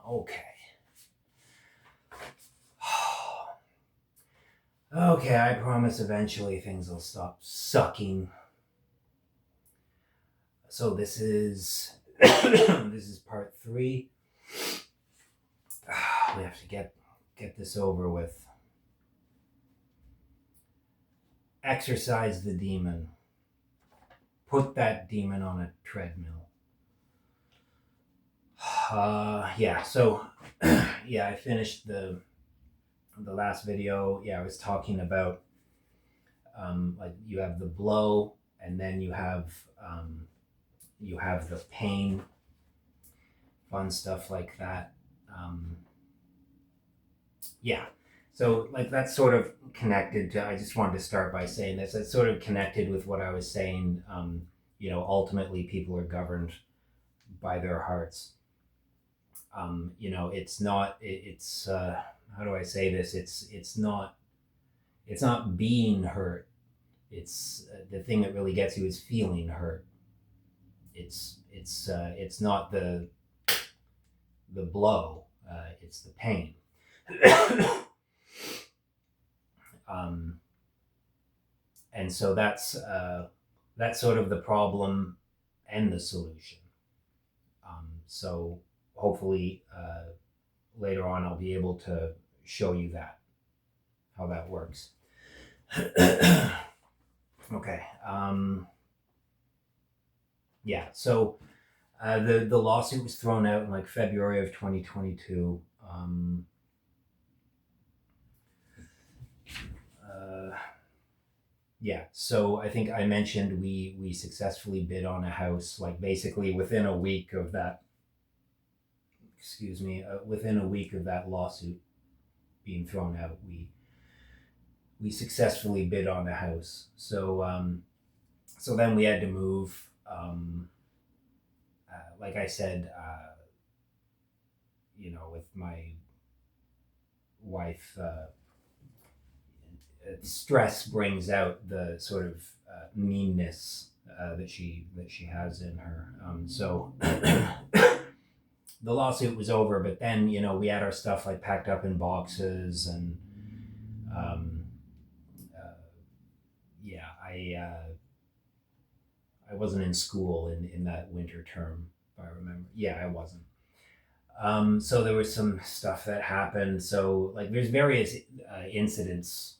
Okay. Okay, I promise eventually things will stop sucking. So this is this is part 3. We have to get this over with. Exercise the demon. Put that demon on a treadmill. Yeah, so yeah, I finished the last video. Yeah, I was talking about like you have the blow, and then you have the pain, fun stuff like that. Yeah, so like that's sort of connected to. I just wanted to start by saying this. It's sort of connected with what I was saying. Ultimately, people are governed by their hearts. It's not. It's how do I say this? It's not being hurt. It's the thing that really gets you is feeling hurt. It's not the blow. It's the pain. And so that's sort of the problem and the solution. So hopefully later on I'll be able to show you how that works. Okay. Yeah. So the lawsuit was thrown out in like February of 2022. Yeah, so I think I mentioned we successfully bid on a house, like basically within a week of that. Within a week of that lawsuit being thrown out, we successfully bid on a house. So then we had to move. Like I said, with my wife. Stress brings out the sort of meanness that she has in her. So the lawsuit was over, but then we had our stuff like packed up in boxes, and yeah, I wasn't in school in that winter term, if I remember. Yeah, I wasn't. So there was some stuff that happened. So like there's various incidents.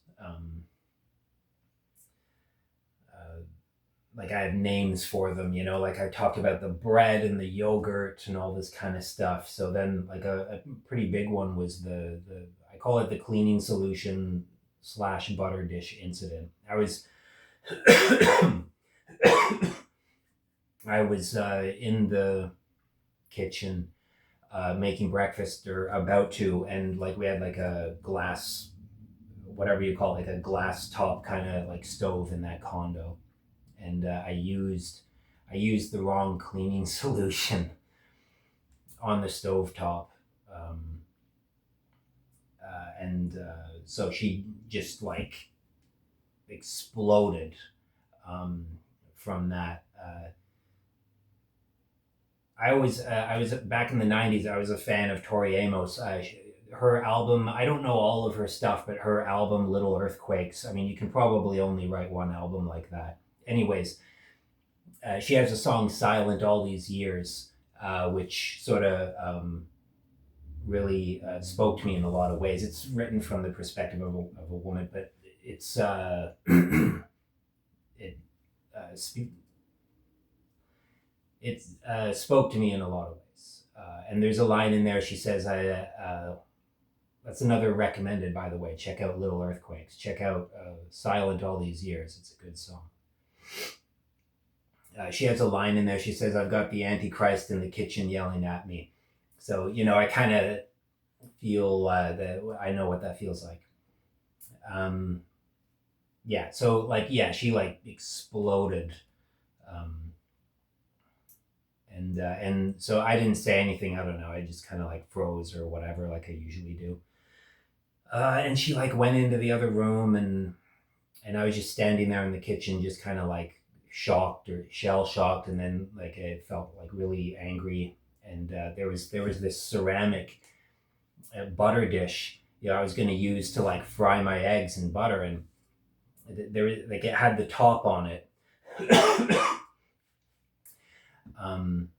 Like I have names for them, like I talked about the bread and the yogurt and all this kind of stuff. So then like a pretty big one was the I call it the cleaning solution / butter dish incident. I was in the kitchen making breakfast, or about to, and like we had like a glass, whatever you call it, like a glass top kind of like stove in that condo, and I used the wrong cleaning solution on the stovetop, and so she just like exploded from that. I was back in the '90s. I was a fan of Tori Amos. Her album, I don't know all of her stuff, but her album Little Earthquakes. I mean, you can probably only write one album like that. Anyways, she has a song "Silent All These Years," which sort of really spoke to me in a lot of ways. It's written from the perspective of a woman, but it's it spoke to me in a lot of ways. And there's a line in there. She says, that's another recommended, by the way. Check out Little Earthquakes. Check out Silent All These Years. It's a good song. She has a line in there. She says, I've got the Antichrist in the kitchen yelling at me. So, I kind of feel that I know what that feels like. Yeah, so like, yeah, she like exploded. And so I didn't say anything. I don't know. I just kind of like froze or whatever, like I usually do. And she like went into the other room, and I was just standing there in the kitchen, just kind of like shocked or shell shocked. And then like I felt like really angry. and there was this ceramic butter dish, I was going to use to like fry my eggs in butter, and like it had the top on it. um,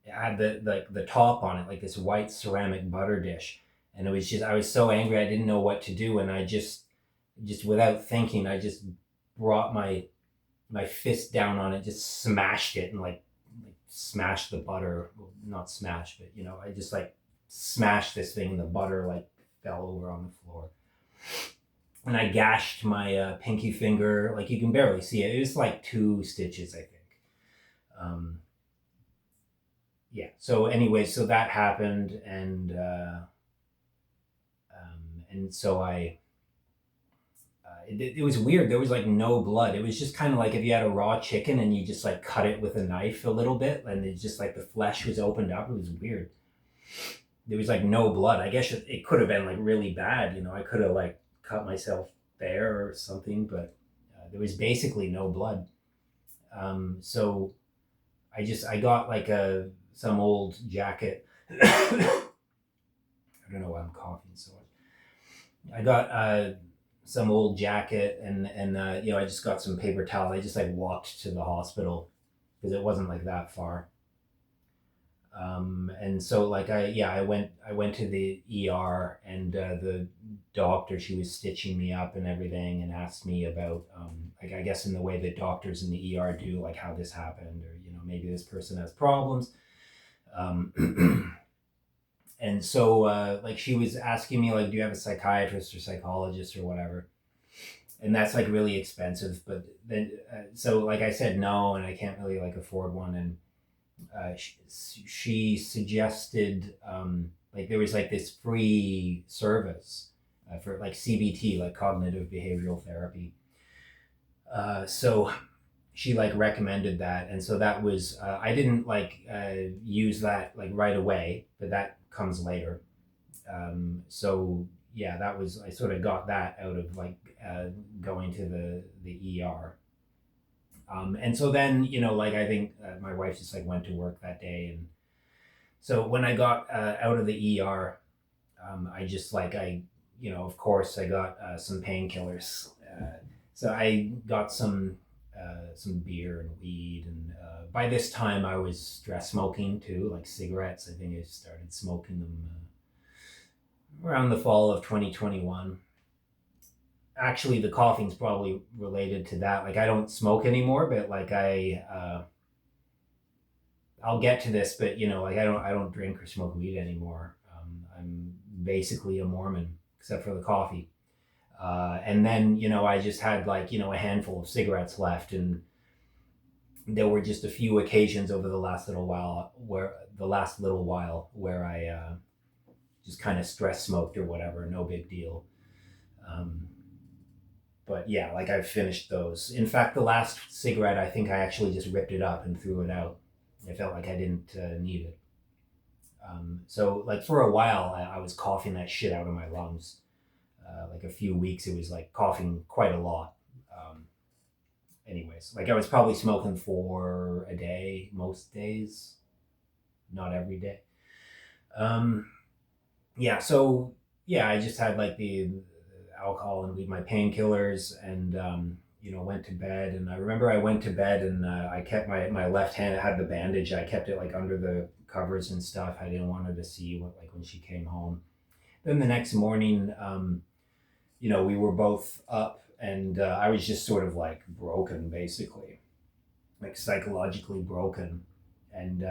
it had the top on it, like this white ceramic butter dish, and it was just, I was so angry, I didn't know what to do, and I just without thinking, I just brought my fist down on it, just smashed it, and like smashed the butter. Well, not smashed, but I just like smashed this thing, and the butter like fell over on the floor. And I gashed my pinky finger. Like you can barely see it. It was like 2 stitches, I think. Um, yeah. So anyway, so that happened, and so it was weird. There was like no blood. It was just kind of like if you had a raw chicken and you just like cut it with a knife a little bit, and it just like the flesh was opened up. It was weird. There was like no blood. I guess it could have been like really bad. I could have like cut myself there or something, but there was basically no blood. So I got like some old jacket. I don't know why I'm coughing so much. I got some old jacket, and I just got some paper towels. I just like walked to the hospital because it wasn't like that far. And so like I went to the ER, and the doctor, she was stitching me up and everything, and asked me about like, I guess in the way that doctors in the ER do, like how this happened, or maybe this person has problems. And so like she was asking me like, do you have a psychiatrist or psychologist or whatever? And that's like really expensive, but then so like I said no, and I can't really like afford one. And she suggested like there was like this free service for like CBT, like cognitive behavioral therapy. So she like recommended that, and so that was I didn't like use that like right away, but that comes later. So yeah, that was, I sort of got that out of like going to the ER. And so then, like I think my wife just like went to work that day, and so when I got out of the ER, I just like of course I got some painkillers. So I got some beer and weed, and by this time I was stress smoking too, like cigarettes. I think I started smoking them around the fall of 2021. Actually, the coughing's probably related to that. Like I don't smoke anymore, but like I'll get to this, but like I don't drink or smoke weed anymore. I'm basically a Mormon, except for the coffee. And then I just had like a handful of cigarettes left, and there were just a few occasions over the last little while where I just kind of stress smoked or whatever. No big deal. Um, but yeah, like I've finished those. In fact, the last cigarette, I think I actually just ripped it up and threw it out. I felt like I didn't need it. So like for a while, I was coughing that shit out of my lungs. Like a few weeks, it was like coughing quite a lot. Um, Anyways, like I was probably smoking for a day most days, not every day. Um, yeah, so yeah, I just had like the alcohol and weed, my painkillers, and went to bed. And I remember I went to bed, and I kept my left hand. It had the bandage. I kept it like under the covers and stuff. I didn't want her to see what, like when she came home. Then the next morning, we were both up, and I was just sort of like broken, basically, like psychologically broken, and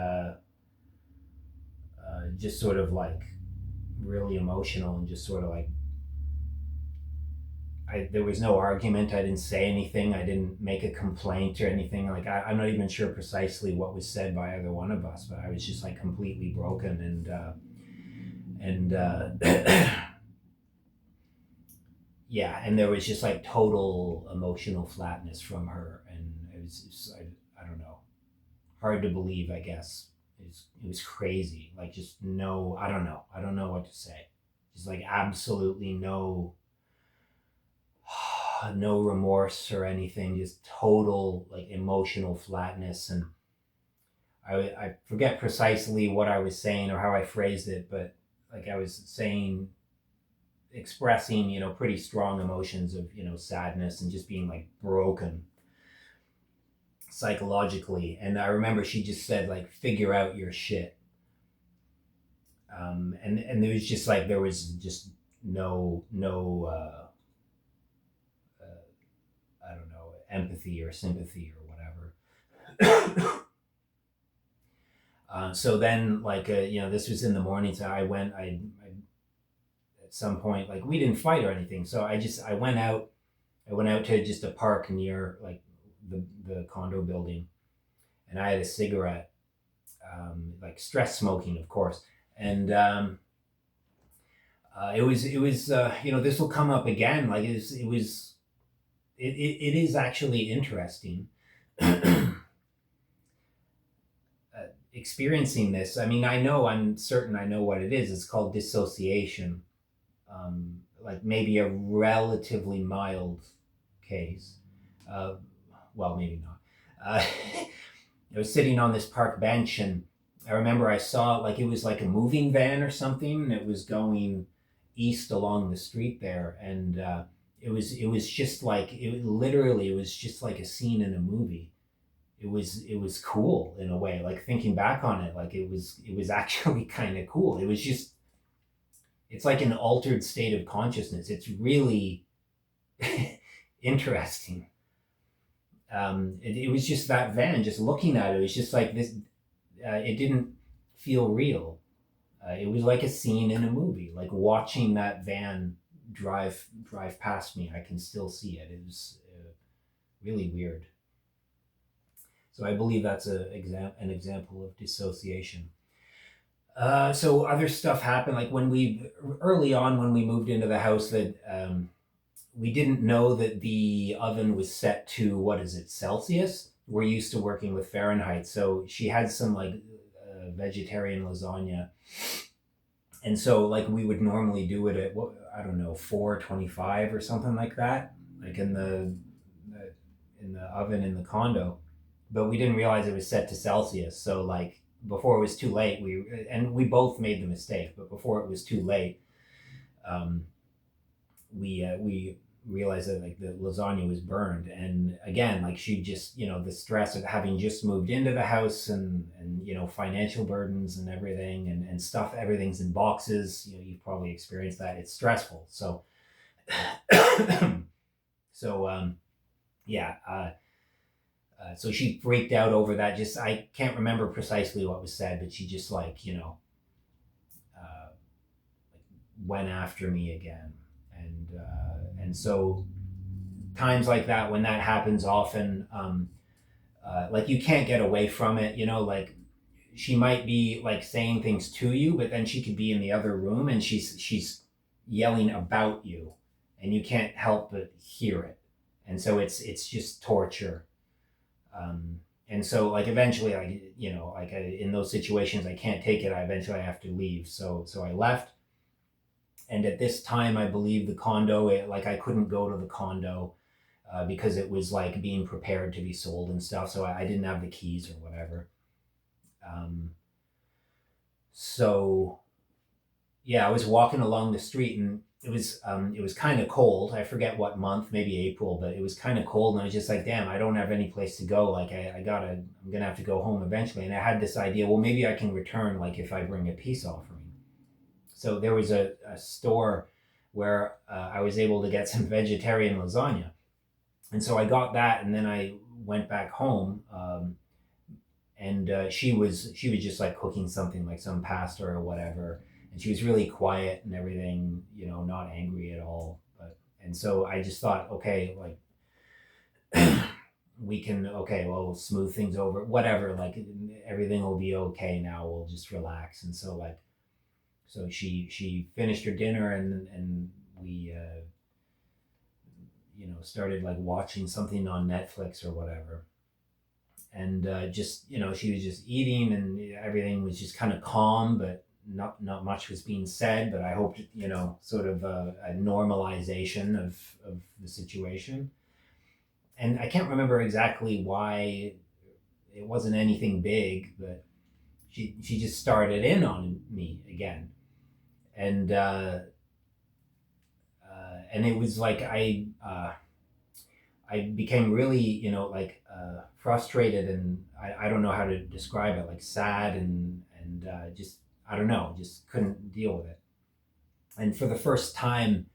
just sort of like really emotional, and just sort of like there was no argument. I didn't say anything. I didn't make a complaint or anything. Like I'm not even sure precisely what was said by either one of us, but I was just like completely broken, and yeah, and there was just like total emotional flatness from her, and it was just, I don't know, hard to believe, I guess. It was crazy. Like just no, I don't know what to say. Just like absolutely no no remorse or anything, just total like emotional flatness. And I forget precisely what I was saying or how I phrased it, but like I was saying, expressing, pretty strong emotions of, sadness and just being like broken psychologically. And I remember she just said like, figure out your shit. And there was just like, there was just no, I don't know, empathy or sympathy or whatever. So then, like, this was in the morning. So I at some point, like, we didn't fight or anything. So I went out. I went out to just a park near like the condo building, and I had a cigarette, like stress smoking, of course. And this will come up again. Like it is actually interesting. Experiencing this. I mean, I'm certain I know what it is. It's called dissociation. Like maybe a relatively mild case. Uh, well, maybe not. I was sitting on this park bench, and I remember I saw like it was like a moving van or something, and it was going east along the street there, and it was just like it was just like a scene in a movie. It was cool in a way. Like thinking back on it, like it was actually kind of cool. It's like an altered state of consciousness. It's really interesting. It was just that van, just looking at it, it was just like this. It didn't feel real. It was like a scene in a movie, like watching that van drive past me. I can still see it. It was really weird. So I believe that's an example of dissociation. So other stuff happened, like early on when we moved into the house, that we didn't know that the oven was set to, what is it, Celsius? We're used to working with Fahrenheit. So she had some like vegetarian lasagna. And so like we would normally do it at, what, I don't know, 425 or something like that, like in the oven in the condo. But we didn't realize it was set to Celsius. So like before it was too late, we both made the mistake, but before it was too late, we realized that like the lasagna was burned. And again, like she just, the stress of having just moved into the house, and financial burdens and everything, and stuff, everything's in boxes. You've probably experienced that. It's stressful. So so yeah. So she freaked out over that. Just, I can't remember precisely what was said, but she just like, went after me again. And so times like that, when that happens often, like you can't get away from it, like she might be like saying things to you, but then she could be in the other room and she's yelling about you, and you can't help but hear it. And so it's just torture. And so like eventually, in those situations, I can't take it. I eventually have to leave. So I left. And at this time, I believe the condo, like I couldn't go to the condo because it was like being prepared to be sold and stuff. So I didn't have the keys or whatever. Um, so yeah, I was walking along the street, and it was kind of cold. I forget what month, maybe April, but it was kind of cold, and I was just like, damn, I don't have any place to go. Like I'm gonna have to go home eventually. And I had this idea, well, maybe I can return, like if I bring a peace offering. So there was a store where I was able to get some vegetarian lasagna, and so I got that, and then I went back home. And she was just like cooking something, like some pasta or whatever, and she was really quiet and everything, not angry at all. And so I just thought, okay, like we can, okay, well, we'll smooth things over, whatever, like everything will be okay now, we'll just relax. And so like, so she finished her dinner, and we started like watching something on Netflix or whatever. And just, she was just eating, and everything was just kind of calm, but not much was being said. But I hoped, sort of a normalization of the situation. And I can't remember exactly why it wasn't anything big, but she just started in on me again. And and it was like I became really, frustrated, and I don't know how to describe it, like sad, and just, I don't know, just couldn't deal with it. And for the first time,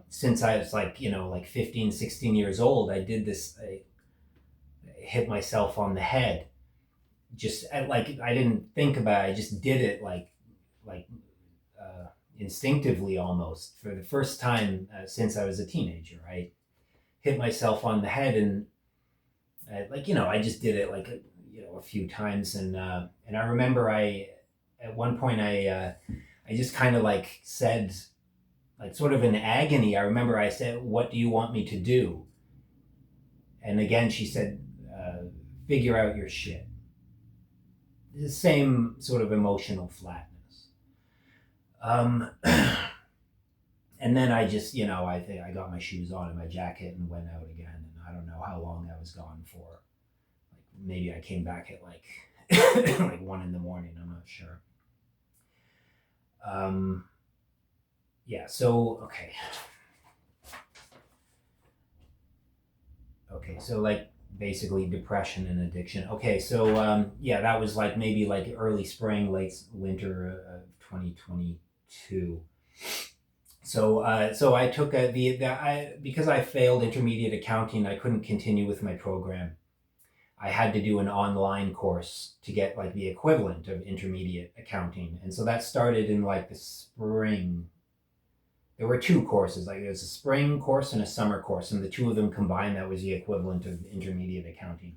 since I was like, 15, 16 years old, I did this, I hit myself on the head. Just like, I didn't think about it, I just did it like instinctively almost. For the first time since I was a teenager, I hit myself on the head, and I just did it like a few times, and I remember I at one point I just kind of like said, like sort of in agony. I remember I said, "What do you want me to do?" And again she said, "Figure out your shit." The same sort of emotional flatness. And then I just, I think I got my shoes on and my jacket and went out again. And I don't know how long I was gone for. Like maybe I came back at like like 1 in the morning. I'm not sure. Yeah. So okay. So like basically depression and addiction. Okay. So yeah, that was like maybe like early spring, late winter of 2022. So I took because I failed intermediate accounting, I couldn't continue with my program. I had to do an online course to get like the equivalent of intermediate accounting, and so that started in like the spring. There were two courses, like there's a spring course and a summer course, and the two of them combined, that was the equivalent of intermediate accounting.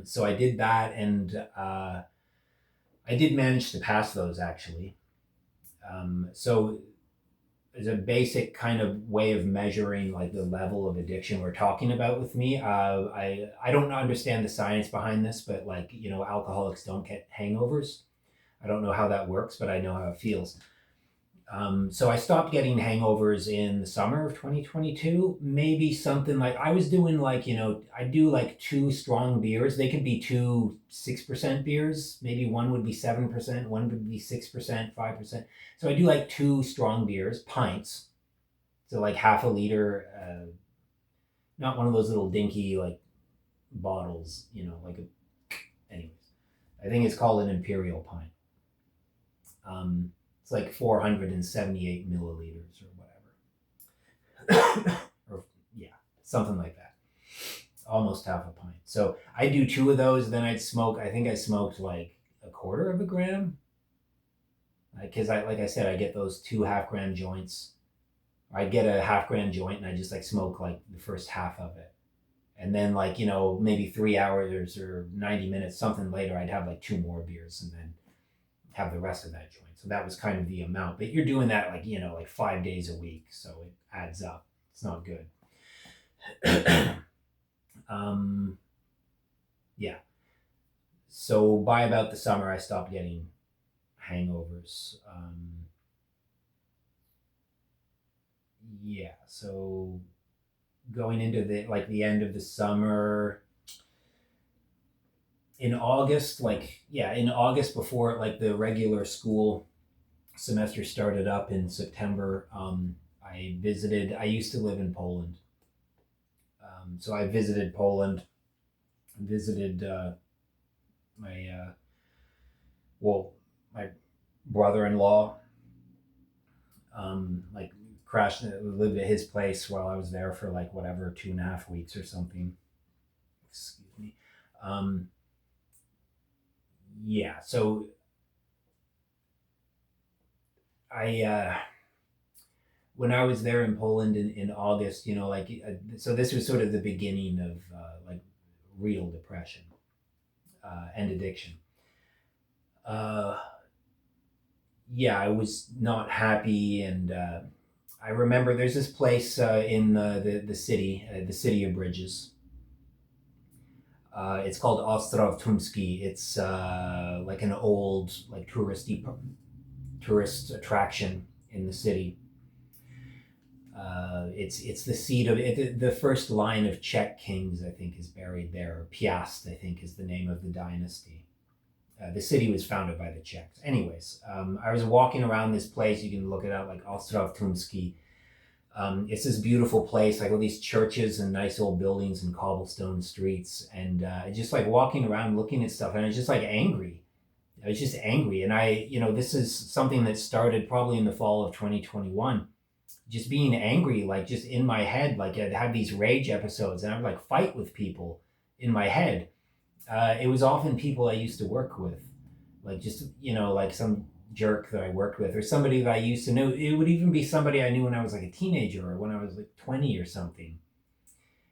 So I did that, and I did manage to pass those actually. So as a basic kind of way of measuring like the level of addiction we're talking about with me, I don't understand the science behind this, but like alcoholics don't get hangovers. I don't know how that works, but I know how it feels. So I stopped getting hangovers in the summer of 2022. Maybe something like I was doing like, I do like two strong beers. They could be two 6% beers. Maybe one would be 7%, one would be 6%, 5%. So I do like two strong beers, pints. So like half a liter, not one of those little dinky like bottles, anyways. I think it's called an imperial pint. It's like 478 milliliters or whatever. Or yeah, something like that. Almost half a pint. So I do two of those, then I'd smoke. I think I smoked like a quarter of a gram. Because like I said, I get those 2 half-gram joints. I'd get a half-gram joint and I just like smoke like the first half of it. And then like, maybe 3 hours or 90 minutes, something later, I'd have like two more beers and then have the rest of that joint. So that was kind of the amount. But you're doing that like, like 5 days a week. So it adds up. It's not good. Yeah. So by about the summer, I stopped getting hangovers. Yeah. So going into the end of the summer, in August, in August before like the regular school semester started up in September, I used to live in Poland. So I visited Poland, visited my, my brother-in-law, like crashed, lived at his place while I was there for like whatever, 2.5 weeks or something. Excuse me. Yeah, so when I was there in Poland in August, so this was sort of the beginning of like real depression and addiction. Yeah, I was not happy, and I remember there's this place in the city of Bridges. It's called Ostrov Tumski. It's like an old like tourist attraction in the city. It's the seat of it. The first line of Czech kings, I think, is buried there. Piast, I think, is the name of the dynasty. The city was founded by the Czechs. Anyways, I was walking around this place. You can look it up, like Ostrov Tumsky. It's this beautiful place, like all these churches and nice old buildings and cobblestone streets, and just like walking around looking at stuff, and I was just like angry. I was just angry, and this is something that started probably in the fall of 2021. Just being angry, like just in my head, like I'd have these rage episodes, and I would like fight with people in my head. It was often people I used to work with, like just like some jerk that I worked with, or somebody that I used to know. It would even be somebody I knew when I was like a teenager or when I was like 20 or something.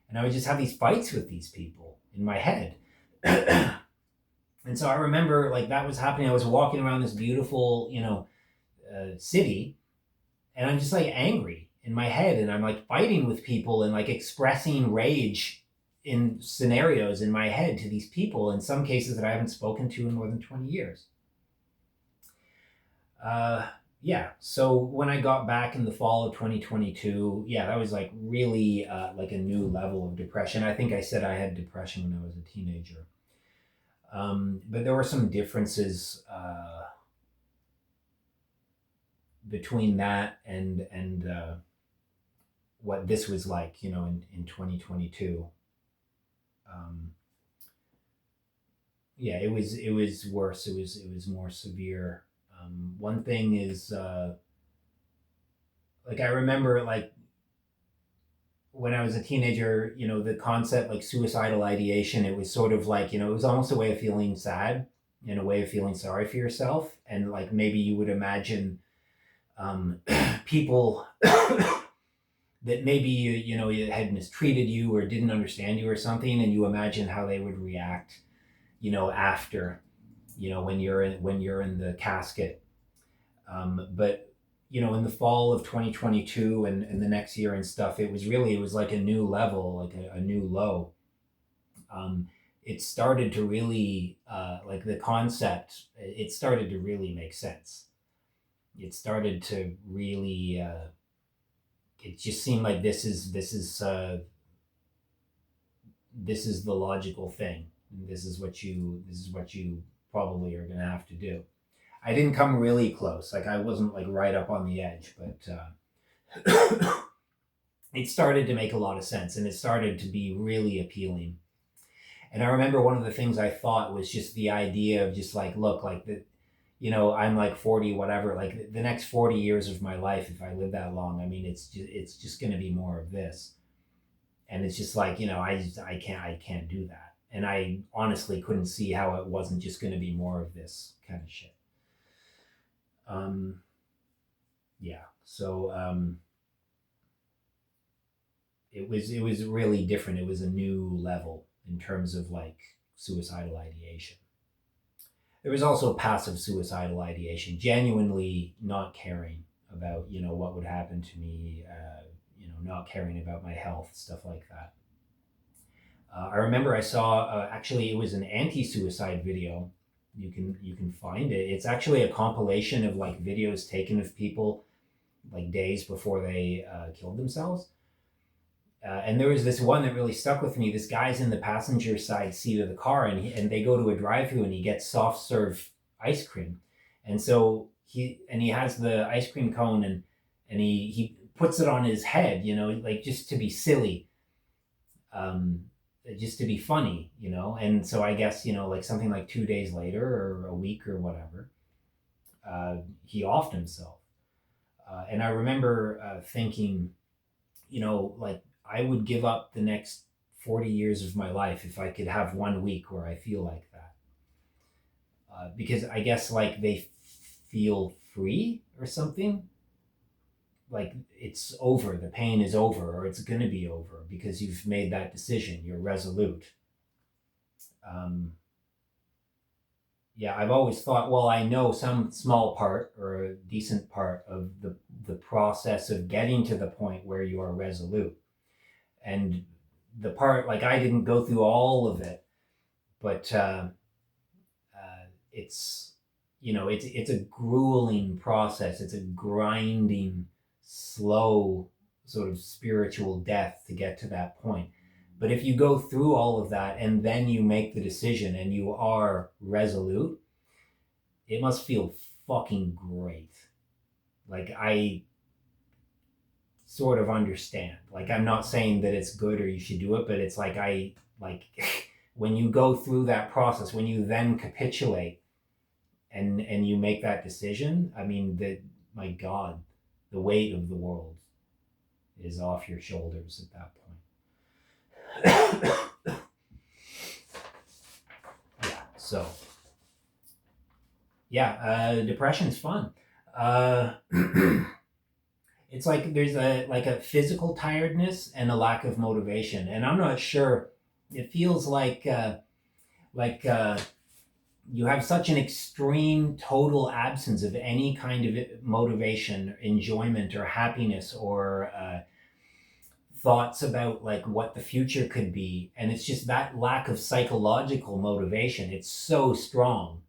And I would just have these fights with these people in my head. And so I remember like that was happening. I was walking around this beautiful, city, and I'm just like angry in my head, and I'm like fighting with people and like expressing rage in scenarios in my head to these people, in some cases that I haven't spoken to in more than 20 years. Yeah, so when I got back in the fall of 2022, yeah, that was like really like a new level of depression. I think I said I had depression when I was a teenager. But there were some differences between that and what this was like, in 2022. Yeah, it was worse. It was more severe. One thing is like I remember like when I was a teenager, the concept like suicidal ideation, it was sort of like, it was almost a way of feeling sad and a way of feeling sorry for yourself. And like maybe you would imagine people that maybe you had mistreated you or didn't understand you or something, and you imagine how they would react, after, when you're in the casket. But in the fall of 2022 and the next year and stuff, it was like a new level, like a new low. It started to really like the concept. It started to really make sense. It started to really. It just seemed like this is the logical thing. This is what you probably are going to have to do. I didn't come really close. Like I wasn't like right up on the edge, but it started to make a lot of sense, and it started to be really appealing. And I remember one of the things I thought was just the idea of just like, look, like I'm like 40, whatever, like the next 40 years of my life, if I live that long, I mean, it's just going to be more of this. And it's just like, I can't do that. And I honestly couldn't see how it wasn't just going to be more of this kind of shit. Yeah. So it was really different. It was a new level in terms of like suicidal ideation. There was also passive suicidal ideation, genuinely not caring about what would happen to me, not caring about my health, stuff like that. I remember I saw actually it was an anti-suicide video. You can find it. It's actually a compilation of like videos taken of people like days before they killed themselves. And there was this one that really stuck with me. This guy's in the passenger side seat of the car, and they go to a drive-through, and he gets soft serve ice cream, and so he has the ice cream cone, and he puts it on his head, like just to be silly, um, just to be funny, and so I guess like something like 2 days later or a week or whatever, he offed himself, and I remember thinking, like I would give up the next 40 years of my life if I could have one week where I feel like that. Because I guess like they feel free or something. Like it's over, the pain is over, or it's going to be over because you've made that decision, you're resolute. Um, yeah, I've always thought, well, I know some small part or a decent part of the process of getting to the point where you are resolute. And the part, like I didn't go through all of it, but it's it's a grueling process. It's a grinding, slow, sort of spiritual death to get to that point. But if you go through all of that and then you make the decision and you are resolute, it must feel fucking great. Like, I sort of understand. Like, I'm not saying that it's good or you should do it, but it's like, like when you go through that process, when you then capitulate and you make that decision, I mean, my God, the weight of the world is off your shoulders at that point. Yeah. So yeah, depression's fun. It's like there's a physical tiredness and a lack of motivation, and I'm not sure. It feels like you have such an extreme total absence of any kind of motivation, enjoyment, or happiness, or thoughts about like what the future could be, and it's just that lack of psychological motivation. It's so strong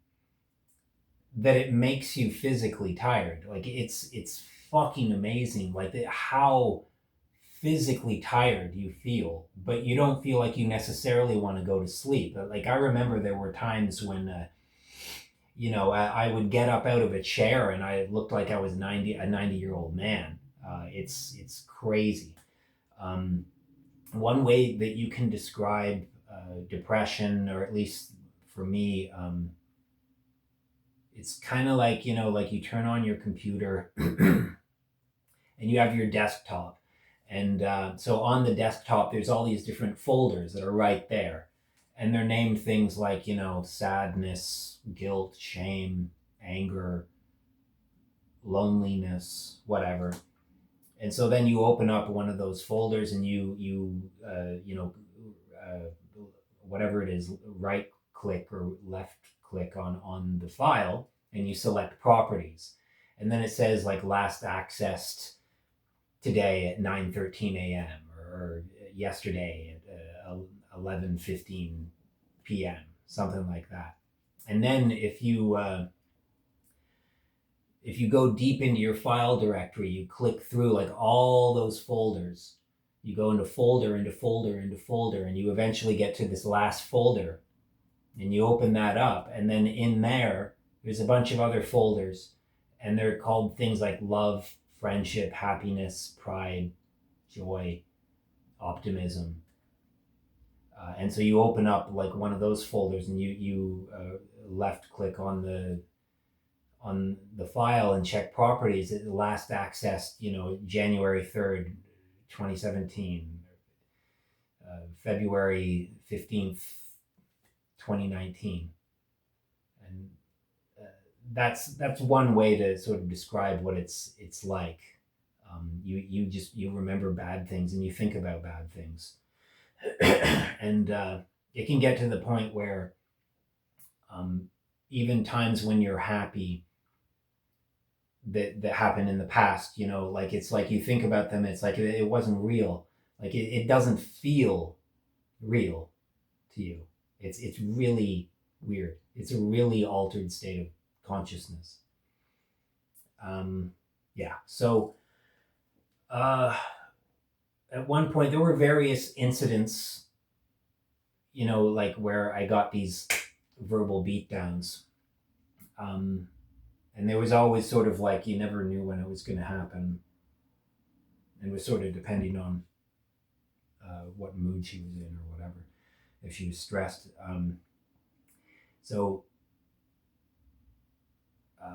that it makes you physically tired. Like, it's fucking amazing, like how physically tired you feel, but you don't feel like you necessarily want to go to sleep. Like, I remember there were times when I would get up out of a chair and I looked like I was 90-year-old man. It's crazy. um, One way that you can describe depression, or at least for me, it's kind of like, like you turn on your computer and you have your desktop. And so on the desktop, there's all these different folders that are right there. And they're named things like, sadness, guilt, shame, anger, loneliness, whatever. And so then you open up one of those folders and whatever it is, right click or left click on the file, and you select properties. And then it says like last accessed today at 9:13 a.m. or yesterday at 11:15 p.m., something like that. And then if you go deep into your file directory, you click through like all those folders. You go into folder, into folder, into folder, and you eventually get to this last folder. And you open that up, and then in there's a bunch of other folders, and they're called things like love, friendship, happiness, pride, joy, optimism. And so you open up like one of those folders, and you left click on the file and check properties. At last accessed, January 3rd, 2017, February 15th, 2019. And that's one way to sort of describe what it's like. You remember bad things and you think about bad things. And it can get to the point where even times when you're happy that happened in the past, like it's like you think about them, it's like it wasn't real. Like it doesn't feel real to you. It's really weird. It's a really altered state of consciousness. Yeah. So at one point there were various incidents, like where I got these verbal beatdowns. And there was always sort of like, you never knew when it was going to happen. And was sort of depending on what mood she was in or whatever, if she was stressed. So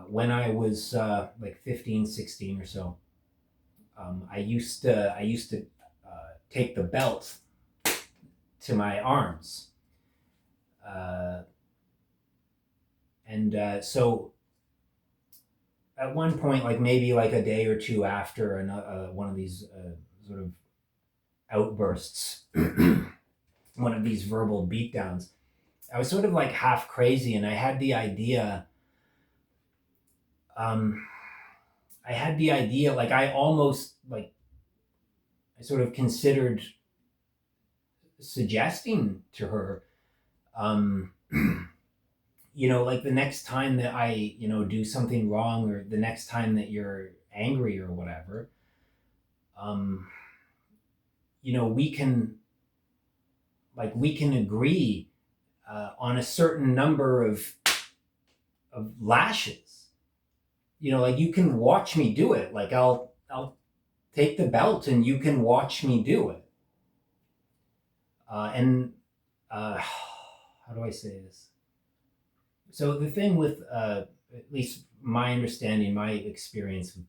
when I was like 15, 16 or so, I used to tape the belt to my arms. So at one point, like maybe like a day or two after one of these sort of outbursts, one of these verbal beatdowns, I was sort of like half crazy, and I had the idea, like I almost like, I sort of considered suggesting to her, like the next time that I, do something wrong, or the next time that you're angry or whatever, um, we can agree on a certain number of lashes. Like you can watch me do it. Like I'll take the belt and you can watch me do it. And how do I say this? So the thing with at least my understanding, my experience with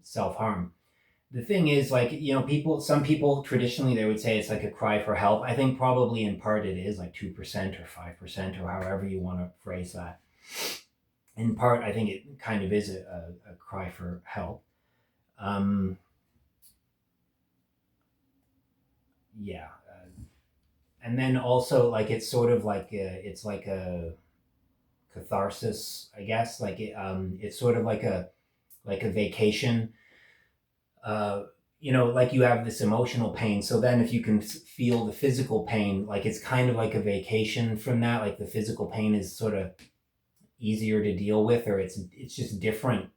self harm, the thing is, like, some people traditionally they would say it's like a cry for help. I think probably in part it is like 2% or 5% or however you want to phrase that. In part, I think it kind of is a cry for help. Um, yeah. And then also, like, it's sort of like it's like a catharsis, I guess. Like it's sort of like a vacation. Uh, like you have this emotional pain. So then, if you can feel the physical pain, like it's kind of like a vacation from that. Like the physical pain is sort of easier to deal with, or it's just different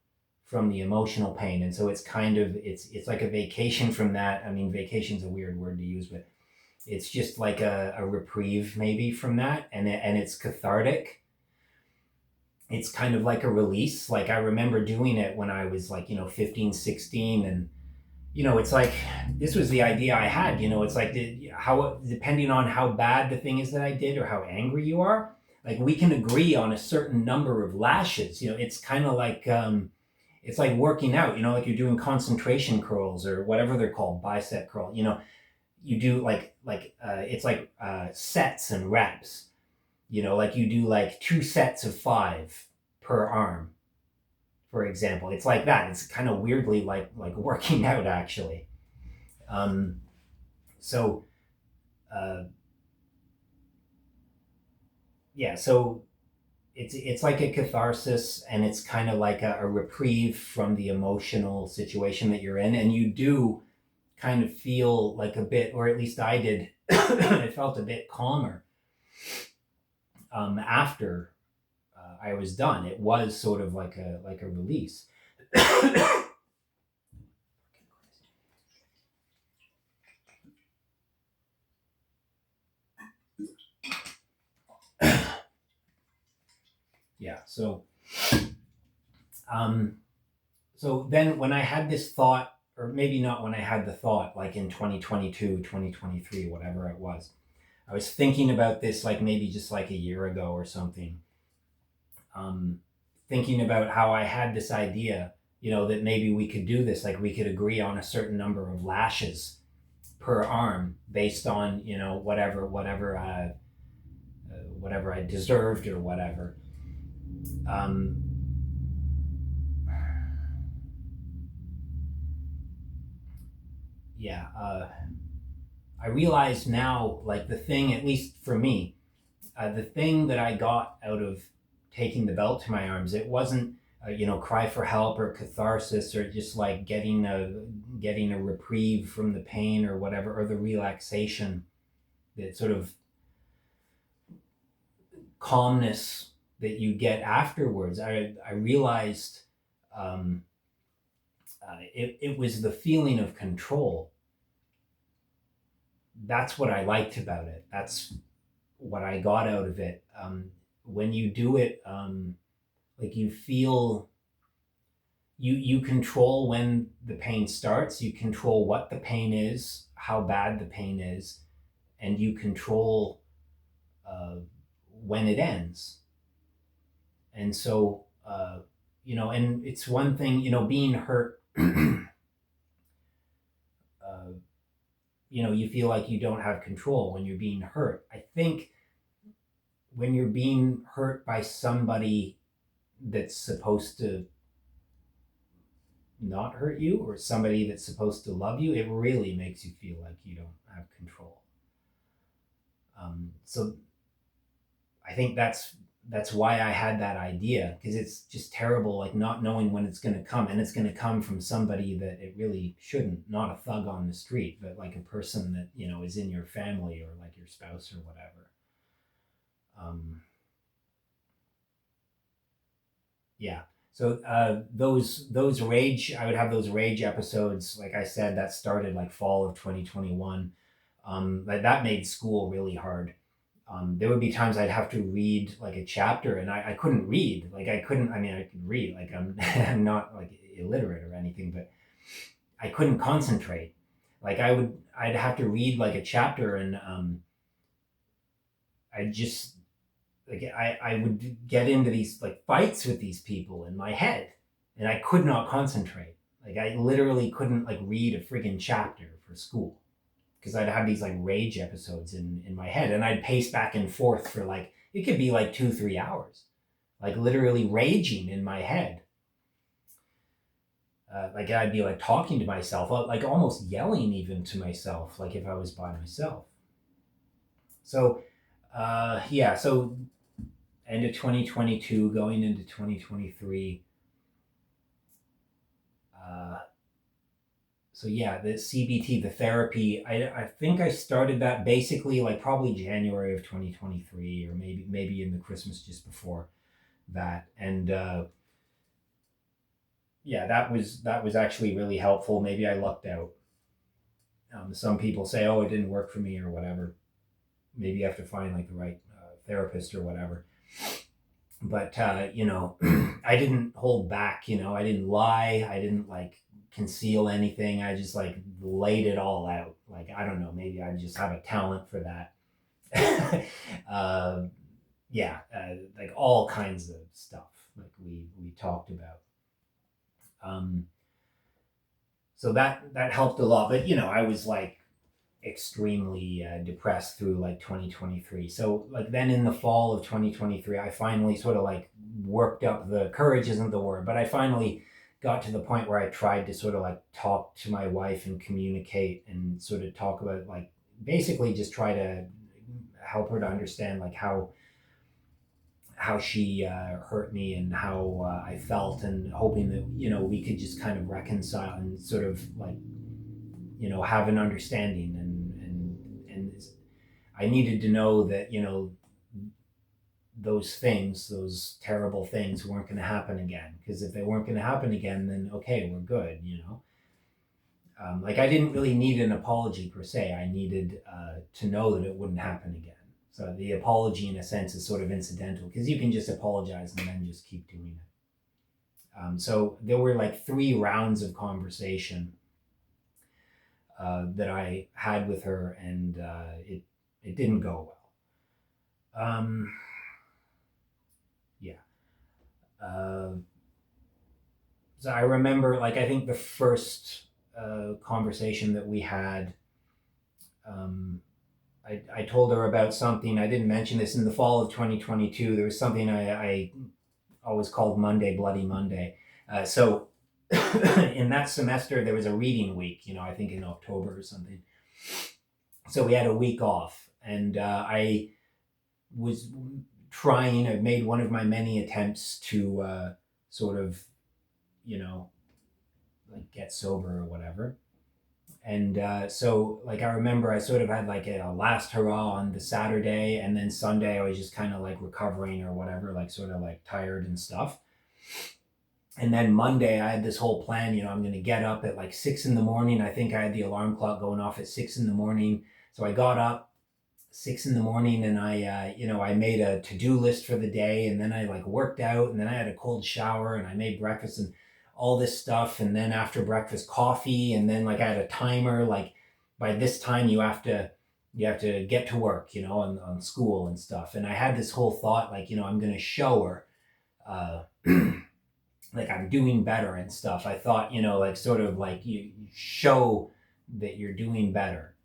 from the emotional pain, and so it's kind of it's like a vacation from that. I mean, vacation's a weird word to use, but it's just like a reprieve maybe from that, and it's cathartic. It's kind of like a release. Like I remember doing it when I was like 15, 16, and it's like this was the idea I had. It's like how depending on how bad the thing is that I did or how angry you are, like we can agree on a certain number of lashes. It's kind of like it's like working out. Like you're doing concentration curls or whatever they're called, bicep curl. You do it's like sets and reps. Like you do like 2 sets of 5 per arm, for example. It's like that. It's kind of weirdly like working out actually. Um, so uh, yeah, so it's like a catharsis, and it's kind of like a reprieve from the emotional situation that you're in, and you do kind of feel like a bit, or at least I did. It felt a bit calmer after I was done. It was sort of like a release. Yeah. Um, so then when I had this thought, or maybe not when I had the thought, like in 2022, 2023, whatever it was, I was thinking about this like maybe just like a year ago or something. Um, Thinking about how I had this idea, that maybe we could do this, like we could agree on a certain number of lashes per arm based on, whatever I deserved or whatever. Um, yeah, I realize now, like the thing, at least for me, the thing that I got out of taking the belt to my arms, it wasn't, cry for help or catharsis or just like getting a reprieve from the pain or whatever, or the relaxation, that sort of calmness that you get afterwards. I realized it was the feeling of control. That's what I liked about it. That's what I got out of it. When you do it, like you feel you control when the pain starts. You control what the pain is, how bad the pain is, and you control uh, when it ends. And so, and it's one thing, being hurt. You feel like you don't have control when you're being hurt. I think when you're being hurt by somebody that's supposed to not hurt you, or somebody that's supposed to love you, it really makes you feel like you don't have control. So I think that's why I had that idea, because it's just terrible, like not knowing when it's going to come, and it's going to come from somebody that it really shouldn't. Not a thug on the street, but like a person that is in your family, or like your spouse or whatever. Um, yeah. So those rage, I would have those rage episodes. Like I said, that started like fall of 2021. Like that made school really hard. There would be times I'd have to read like a chapter, and I couldn't read. Like I couldn't. I mean, I could read. Like I'm I'm not like illiterate or anything, but I couldn't concentrate. Like I'd have to read like a chapter, and I just like I would get into these like fights with these people in my head, and I could not concentrate. Like I literally couldn't like read a friggin' chapter for school because I'd have these like rage episodes in my head, and I'd pace back and forth for like it could be like 2-3 hours, like literally raging in my head. Like I'd be like talking to myself, like almost yelling even to myself, like if I was by myself. So yeah, so end of 2022, going into 2023. Uh, so yeah, the CBT, the therapy, I think I started that basically like probably January of 2023, or maybe in the Christmas just before that. And yeah, that was actually really helpful. Maybe I lucked out. Some people say, oh, it didn't work for me or whatever. Maybe you have to find like the right therapist or whatever. But I didn't hold back. I didn't lie. I didn't like conceal anything. I just like laid it all out. Like I don't know, maybe I just have a talent for that. uh, yeah, like all kinds of stuff like we talked about. um, so that helped a lot, but I was like extremely depressed through like 2023. So like then in the fall of 2023, I finally sort of like worked up the courage, isn't the word, but I finally got to the point where I tried to sort of like talk to my wife and communicate and sort of talk about like basically just try to help her to understand like how she hurt me and how I felt, and hoping that we could just kind of reconcile and sort of like have an understanding, and I needed to know that those terrible things weren't going to happen again, because if they weren't going to happen again, then okay, we're good. Like I didn't really need an apology per se. I needed to know that it wouldn't happen again. So the apology, in a sense, is sort of incidental, because you can just apologize and then just keep doing it. So there were like 3 rounds of conversation that I had with her, and it didn't go well. Yeah. Uh, so I remember, like, I think the first conversation that we had, um, I told her about something. I didn't mention this in the fall of 2022. There was something I always called Monday, Bloody Monday. So in that semester, there was a reading week, I think in October or something. So we had a week off, and I was I made one of my many attempts to sort of, like get sober or whatever. And so, like, I remember I sort of had like a last hurrah on the Saturday, and then Sunday I was just kind of like recovering or whatever, like sort of like tired and stuff. And then Monday I had this whole plan. I'm going to get up at like 6 in the morning. I think I had the alarm clock going off at 6 in the morning. So I got up 6 in the morning, and I made a to-do list for the day, and then I like worked out, and then I had a cold shower, and I made breakfast and all this stuff. And then after breakfast, coffee. And then like I had a timer, like by this time you have to get to work, on school and stuff. And I had this whole thought, like, I'm going to show her, uh, like I'm doing better and stuff. I thought, like sort of like you show that you're doing better,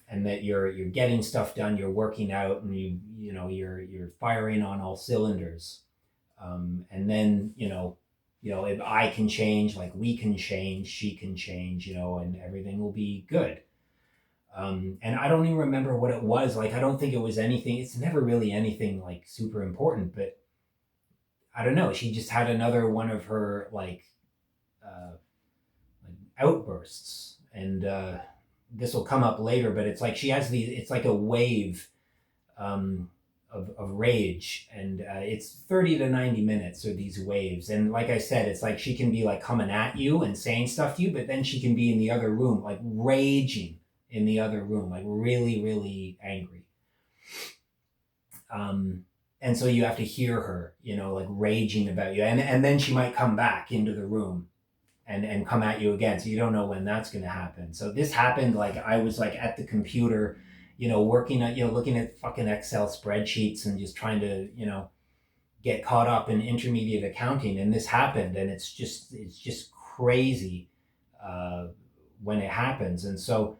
and that you're getting stuff done, you're working out, and you're firing on all cylinders. And then if I can change, like we can change, she can change, and everything will be good. And I don't even remember what it was. Like I don't think it was anything. It's never really anything like super important, but I don't know. She just had another one of her like outbursts, and this will come up later, but it's like she has it's like a wave um, of rage, and it's 30 to 90 minutes, or these waves. And like I said, it's like she can be like coming at you and saying stuff to you, but then she can be in the other room like raging in the other room, like really really angry. And so you have to hear her, like raging about you, and then she might come back into the room and come at you again, so you don't know when that's going to happen. So this happened, like I was like at the computer, working at, looking at fucking Excel spreadsheets and just trying to, get caught up in intermediate accounting, and this happened, and it's just crazy uh, when it happens. And so,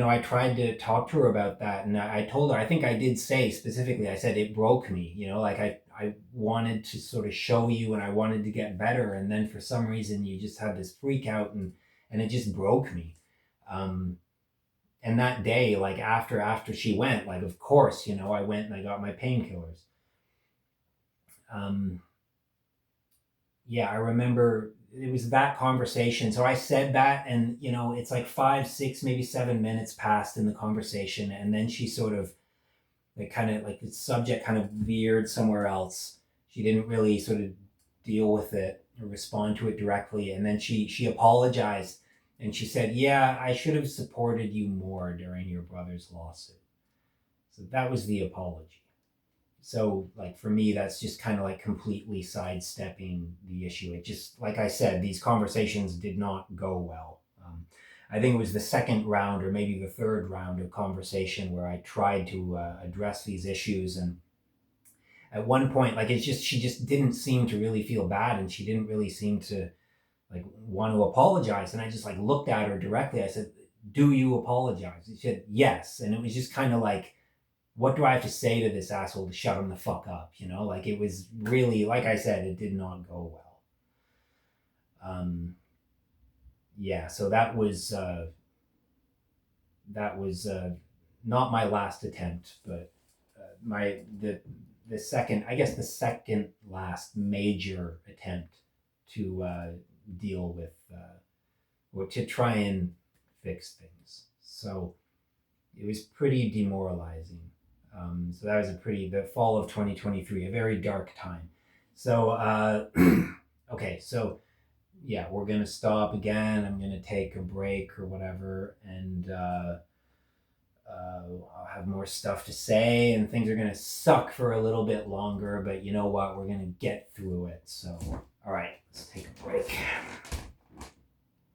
I tried to talk to her about that, and I told her, I think I did say specifically, I said it broke me, like I wanted to sort of show you, and I wanted to get better, and then for some reason you just had this freak out, and it just broke me. Um, and that day, like after she went, like of course, I went and I got my painkillers. Um, yeah, I remember it was that conversation. So I said that, and it's like 5, 6, maybe 7 minutes passed in the conversation, and then she sort of like kind of like the subject kind of veered somewhere else. She didn't really sort of deal with it or respond to it directly, and then she apologized, and she said, "Yeah, I should have supported you more during your brother's lawsuit." So that was the apology. So like for me, that's just kind of like completely sidestepping the issue. It just, like I said, these conversations did not go well. I think it was the second round or maybe the third round of conversation where I tried to address these issues, and at one point, like it's just she just didn't seem to really feel bad, and she didn't really seem to like want to apologize. And I just like looked at her directly. I said, "Do you apologize?" She said, "Yes." And it was just kind of like, what do I have to say to this asshole to shut him the fuck up? Like it was really, like I said, it did not go well. Yeah, so that was not my last attempt, but my the second, I guess the second last major attempt to deal with or to try and fix things. So it was pretty demoralizing. So that was the fall of 2023, a very dark time. So, okay, so yeah, we're going to stop again. I'm going to take a break or whatever, and I'll have more stuff to say, and things are going to suck for a little bit longer, but you know what? We're going to get through it. So, all right, let's take a break.